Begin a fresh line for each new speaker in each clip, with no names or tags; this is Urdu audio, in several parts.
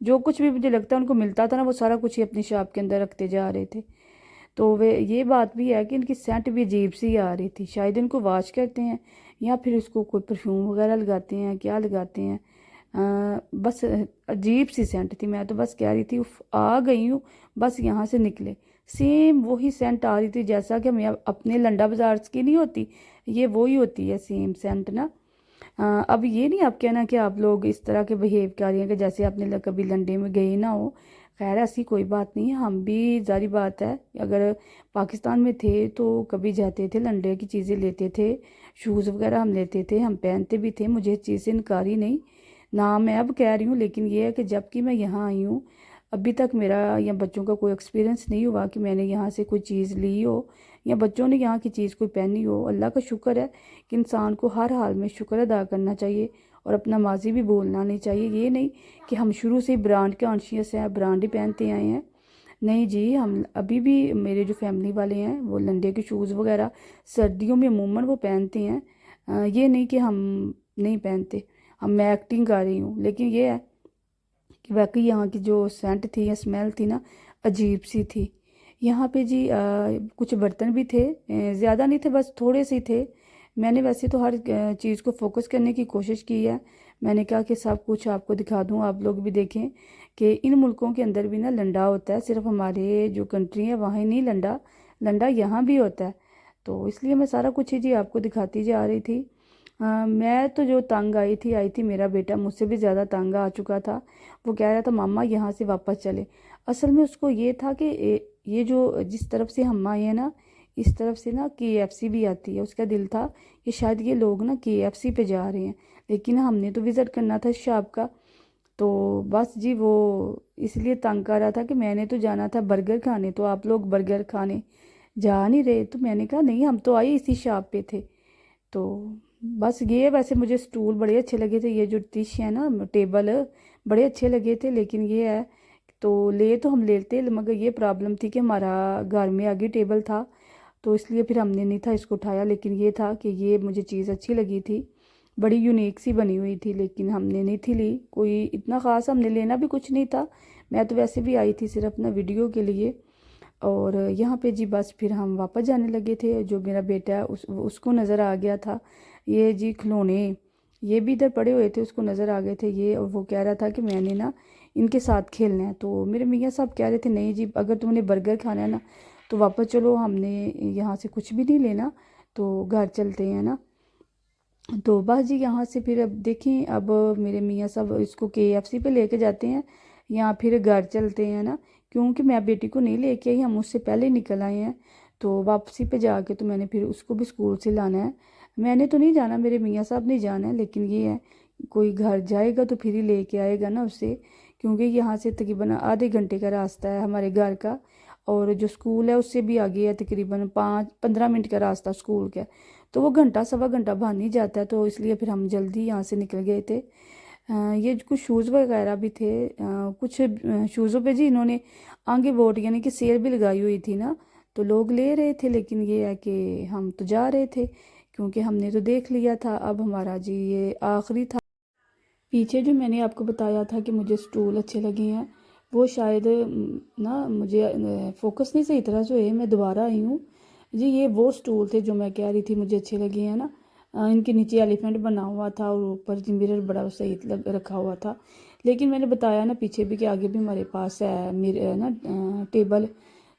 جو کچھ بھی مجھے لگتا ہے ان کو ملتا تھا نا وہ سارا کچھ ہی اپنی شاپ کے اندر رکھتے جا رہے تھے. تو وہ یہ بات بھی ہے کہ ان کی سینٹ بھی عجیب سی آ رہی تھی. شاید ان کو واش کرتے ہیں یا پھر اس کو کوئی پرفیوم وغیرہ لگاتے ہیں, کیا لگاتے ہیں. بس عجیب سی سینٹ تھی. میں تو بس کہہ رہی تھی آ گئی ہوں, بس یہاں سے نکلے. سیم وہی سینٹ آ رہی تھی جیسا کہ میں اپنے لنڈا بازار کی نہیں ہوتی, یہ وہی ہوتی ہے سیم سینٹ نا. اب یہ نہیں آپ کہنا کہ آپ لوگ اس طرح کے بہیو کر رہے ہیں کہ جیسے آپ نے کبھی لنڈے میں گئے نہ ہو. خیر ایسی کوئی بات نہیں ہے, ہم بھی ظاہری بات ہے اگر پاکستان میں تھے تو کبھی جاتے تھے, لنڈے کی چیزیں لیتے تھے, شوز وغیرہ ہم لیتے تھے, ہم پہنتے بھی تھے. مجھے اس چیز سے انکار ہی نہیں نہ میں اب کہہ رہی ہوں. لیکن یہ ہے کہ جب کہ میں یہاں آئی ہوں ابھی تک میرا یا بچوں کا کوئی ایکسپیرینس نہیں ہوا کہ میں نے یہاں سے کوئی چیز لی ہو یا بچوں نے یہاں کی چیز کوئی پہنی ہو. اللہ کا شکر ہے کہ انسان کو ہر حال میں شکر ادا کرنا چاہیے اور اپنا ماضی بھی بھولنا نہیں چاہیے. یہ نہیں کہ ہم شروع سے برانڈ کانشیس ہیں, برانڈ ہی پہنتے آئے ہیں. نہیں جی, ہم ابھی بھی میرے جو فیملی والے ہیں وہ لنڈے کے شوز وغیرہ سردیوں میں عموماً وہ پہنتے ہیں. یہ نہیں کہ ہم نہیں پہنتے, میں ایکٹنگ کر رہی ہوں. لیکن یہ ہے کہ واقعی یہاں کی جو سینٹ تھی یا اسمیل تھی نا عجیب سی تھی. یہاں پہ جی کچھ برتن بھی تھے, زیادہ نہیں تھے, بس تھوڑے سے تھے. میں نے ویسے تو ہر چیز کو فوکس کرنے کی کوشش کی ہے. میں نے کہا کہ سب کچھ آپ کو دکھا دوں, آپ لوگ بھی دیکھیں کہ ان ملکوں کے اندر بھی نا لنڈا ہوتا ہے. صرف ہمارے جو کنٹری ہے وہاں ہی نہیں لنڈا, لنڈا یہاں بھی ہوتا ہے. تو اس لیے میں سارا کچھ ہی جی آپ کو دکھاتی جا رہی تھی. میں تو جو تنگ آئی تھی میرا بیٹا مجھ سے بھی زیادہ تنگ آ چکا تھا. وہ کہہ رہا تھا ماما یہاں سے واپس چلے. اصل میں اس کو یہ تھا کہ یہ جو جس طرف سے ہم آئے ہیں نا اس طرف سے نا KFC بھی آتی ہے. اس کا دل تھا کہ شاید یہ لوگ نا KFC پہ جا رہے ہیں, لیکن ہم نے تو وزٹ کرنا تھا اس شاپ کا. تو بس جی وہ اس لیے تنگ کر رہا تھا کہ میں نے تو جانا تھا برگر کھانے, تو آپ لوگ برگر کھانے جا نہیں رہے. تو میں نے کہا نہیں ہم تو آئے اسی شاپ پہ تھے. تو بس یہ ویسے مجھے سٹول بڑے اچھے لگے تھے, یہ جو ڈش ہے نا ٹیبل بڑے اچھے لگے تھے. لیکن یہ ہے تو لے تو ہم لیتے مگر یہ پرابلم تھی کہ ہمارا گھر میں آگے ٹیبل تھا تو اس لیے پھر ہم نے نہیں تھا اس کو اٹھایا. لیکن یہ تھا کہ یہ مجھے چیز اچھی لگی تھی, بڑی یونیک سی بنی ہوئی تھی, لیکن ہم نے نہیں تھی لی. کوئی اتنا خاص ہم نے لینا بھی کچھ نہیں تھا. میں تو ویسے بھی آئی تھی صرف اپنا ویڈیو کے لیے. اور یہاں پہ جی بس پھر ہم واپس جانے لگے تھے. جو میرا بیٹا ہے اس کو نظر آ گیا تھا یہ جی کھلونے, یہ بھی ادھر پڑے ہوئے تھے, اس کو نظر آ گئے تھے یہ. اور وہ کہہ رہا تھا کہ میں نے نا ان کے ساتھ کھیلنا ہے. تو میرے میاں صاحب کہہ رہے تھے نہیں جی اگر تم نے برگر کھانا ہے نا تو واپس چلو, ہم نے یہاں سے کچھ بھی نہیں لینا, تو گھر چلتے ہیں نا. تو بس جی یہاں سے پھر اب دیکھیں اب میرے میاں صاحب اس کو KFC پہ لے کے جاتے ہیں یا پھر گھر چلتے ہیں نا, کیونکہ میں بیٹی کو نہیں لے کے آئی, ہم اس سے پہلے نکل آئے ہیں. تو واپسی پہ جا کے تو میں نے پھر اس کو بھی اسکول سے لانا ہے. میں نے تو نہیں جانا, میرے میاں صاحب نے جانا ہے. لیکن یہ ہے کوئی گھر جائے گا تو پھر ہی لے کے آئے گا نا اسے, کیونکہ یہاں سے تقریباً آدھے گھنٹے کا راستہ ہے ہمارے گھر کا. اور جو اسکول ہے اس سے بھی آگے ہے, تقریباً 15 منٹ کا راستہ اسکول کا. تو وہ گھنٹہ سوا گھنٹہ بن ہی جاتا ہے. تو اس لیے پھر ہم جلدی یہاں سے نکل گئے تھے. یہ کچھ شوز وغیرہ بھی تھے, کچھ شوزوں پہ جی انہوں نے آگے ووٹ یعنی کہ سیل بھی لگائی ہوئی تھی نا, تو لوگ لے رہے تھے. لیکن یہ ہے کہ ہم تو جا رہے تھے کیونکہ ہم نے تو دیکھ لیا تھا. اب ہمارا جی یہ آخری تھا. پیچھے جو میں نے آپ کو بتایا تھا کہ مجھے سٹول اچھے لگے ہیں, وہ شاید نا مجھے فوکس نہیں صحیح طرح سے ہوئے, میں دوبارہ آئی ہوں جی. یہ وہ سٹول تھے جو میں کہہ رہی تھی مجھے اچھے لگے ہیں نا. ان کے نیچے ایلیفنٹ بنا ہوا تھا اور اوپر مرر بڑا صحیح رکھا ہوا تھا. لیکن میں نے بتایا نا پیچھے بھی کہ آگے بھی ہمارے پاس ہے نا ٹیبل.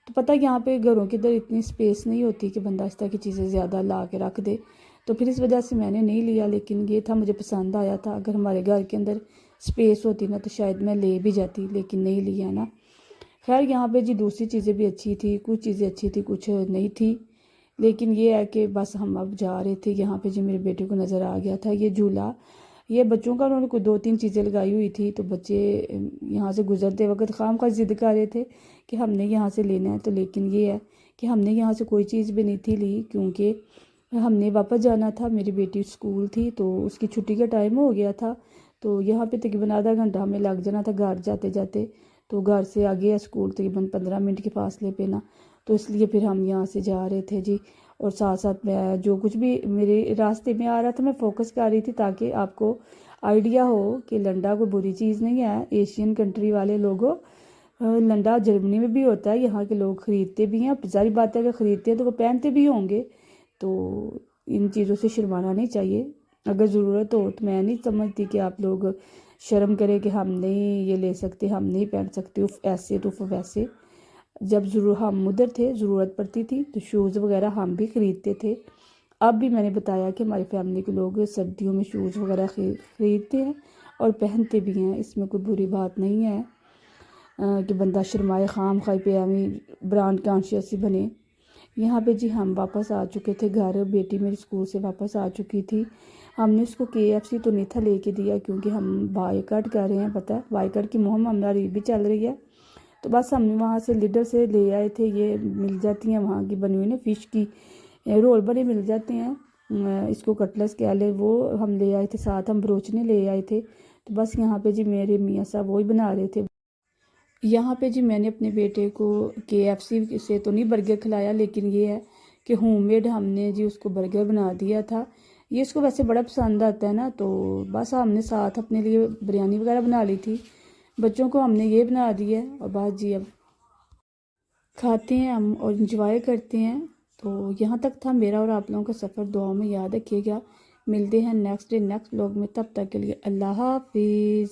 تو پتہ یہاں پہ گھروں کے ادھر اتنی سپیس نہیں ہوتی کہ بندہ اس طرح کی چیزیں زیادہ لا کے رکھ دے, تو پھر اس وجہ سے میں نے نہیں لیا. لیکن یہ تھا مجھے پسند آیا تھا. اگر ہمارے گھر کے اندر سپیس ہوتی نا تو شاید میں لے بھی جاتی, لیکن نہیں لیا نا. خیر یہاں پہ جی دوسری چیزیں بھی اچھی تھی, کچھ چیزیں اچھی تھی کچھ نہیں تھی. لیکن یہ ہے کہ بس ہم اب جا رہے تھے. یہاں پہ جی میرے بیٹے کو نظر آ گیا تھا یہ جھولا, یہ بچوں کا انہوں نے کوئی 2-3 چیزیں لگائی ہوئی تھی. تو بچے یہاں سے گزرتے وقت خام خواہ ضد کر رہے تھے کہ ہم نے یہاں سے لینا ہے. تو لیکن یہ ہے کہ ہم نے یہاں سے کوئی چیز بھی نہیں تھی لی, کیونکہ ہم نے واپس جانا تھا. میری بیٹی اسکول تھی تو اس کی چھٹی کا ٹائم ہو گیا تھا. تو یہاں پہ تقریباً آدھا گھنٹہ ہمیں لگ جانا تھا گھر جاتے جاتے. تو گھر سے آگے ہے اسکول تقریباً 15 منٹ کے فاصلے پہ نا. تو اس لیے پھر ہم یہاں سے جا رہے تھے جی. اور ساتھ ساتھ میں جو کچھ بھی میرے راستے میں آ رہا تھا میں فوکس کر رہی تھی تاکہ آپ کو آئیڈیا ہو کہ لنڈا کوئی بری چیز نہیں ہے، ایشین کنٹری والے لوگوں، لنڈا جرمنی میں بھی ہوتا ہے، یہاں کے لوگ خریدتے بھی ہیں، ظاہر بات ہے کہ خریدتے ہیں تو وہ پہنتے بھی ہوں گے، تو ان چیزوں سے شرمانا نہیں چاہیے۔ اگر ضرورت ہو تو میں نہیں سمجھتی کہ آپ لوگ شرم کریں کہ ہم نہیں یہ لے سکتے، ہم نہیں پہن سکتے، ایسے تو ویسے۔ جب ہم ادھر تھے، ضرورت پڑتی تھی تو شوز وغیرہ ہم بھی خریدتے تھے۔ اب بھی میں نے بتایا کہ ہماری فیملی کے لوگ سردیوں میں شوز وغیرہ خریدتے ہیں اور پہنتے بھی ہیں، اس میں کوئی بری بات نہیں ہے کہ بندہ شرمائے، خام خواہ پہ ہمیں برانڈ کانشیس بنے۔ یہاں پہ جی ہم واپس آ چکے تھے گھر، بیٹی میری اسکول سے واپس آ چکی تھی۔ ہم نے اس کو KFC تو نہیں تھا لے کے دیا کیونکہ ہم بائیکاٹ کر رہے ہیں، پتہ ہے بائیکاٹ کی مہم ہماری بھی چل رہی ہے، تو بس ہم نے وہاں سے لیڈر سے لے آئے تھے، یہ مل جاتی ہیں وہاں کی بنی ہوئی نا فش کی رول بنے مل جاتے ہیں، اس کو کٹلس کہہ لیں، وہ ہم لے آئے تھے، ساتھ ہم بروچنے لے آئے تھے، تو بس یہاں پہ جی میرے میاں صاحب وہی بنا رہے تھے۔ یہاں پہ جی میں نے اپنے بیٹے کو KFC سے تو نہیں برگر کھلایا، لیکن یہ ہے کہ ہوم میڈ ہم نے جی اس کو برگر بنا دیا تھا، یہ اس کو ویسے بڑا پسند آتا ہے نا، تو بس ہم نے ساتھ اپنے لیے بریانی وغیرہ بنا لی تھی، بچوں کو ہم نے یہ بنا دی ہے، اور بس جی اب کھاتے ہیں ہم اور انجوائے کرتے ہیں۔ تو یہاں تک تھا میرا اور آپ لوگوں کا سفر، دعاؤں میں یاد رکھیے گا، ملتے ہیں نیکسٹ ڈے نیکسٹ ولاگ میں، تب تک کے لیے اللہ حافظ۔